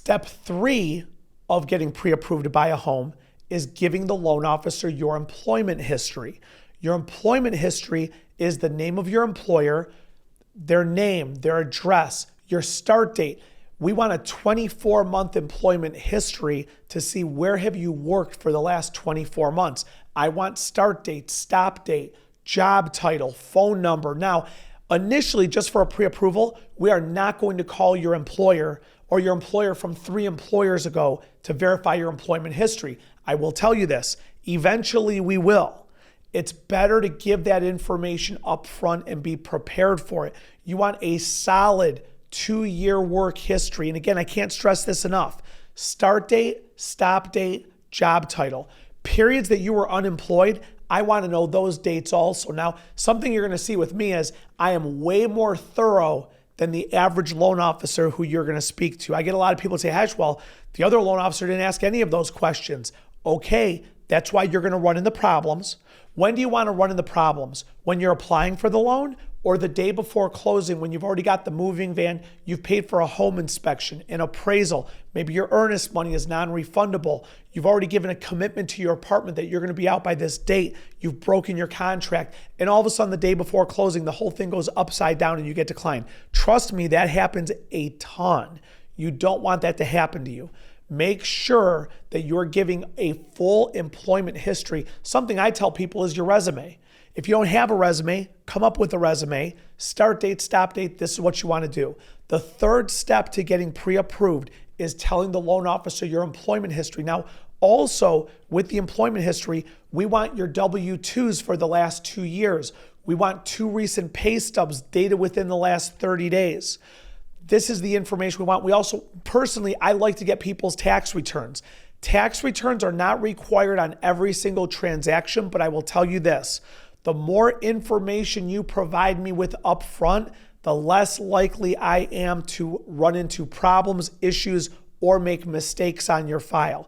Step 3 of getting pre-approved to buy a home is giving the loan officer your employment history. Your employment history is the name of your employer, their name, their address, your start date. We want a 24-month employment history to see where have you worked for the last 24 months. I want start date, stop date, job title, phone number. Now, initially, just for a pre-approval, we are not going to call your employer or your employer from 3 employers ago to verify your employment history. I will tell you this, eventually we will. It's better to give that information up front and be prepared for it. You want a solid 2-year work history. And again, I can't stress this enough. Start date, stop date, job title. Periods that you were unemployed, I want to know those dates also. Now, something you're going to see with me is I am way more thorough than the average loan officer who you're going to speak to. I get a lot of people say, Hesh, well, the other loan officer didn't ask any of those questions. Okay, that's why you're going to run into problems. When do you want to run into problems? When you're applying for the loan or the day before closing when you've already got the moving van, you've paid for a home inspection, an appraisal, maybe your earnest money is non-refundable, you've already given a commitment to your apartment that you're going to be out by this date, you've broken your contract, and all of a sudden the day before closing, the whole thing goes upside down and you get declined. Trust me, that happens a ton. You don't want that to happen to you. Make sure that you're giving a full employment history. Something I tell people is your resume. If you don't have a resume, come up with a resume, start date, stop date, this is what you want to do. The third step to getting pre-approved is telling the loan officer your employment history. Now, also with the employment history, we want your W-2s for the last 2 years. We want 2 recent pay stubs dated within the last 30 days. This is the information we want. We also, personally, I like to get people's tax returns. Tax returns are not required on every single transaction, but I will tell you this. The more information you provide me with upfront, the less likely I am to run into problems, issues, or make mistakes on your file.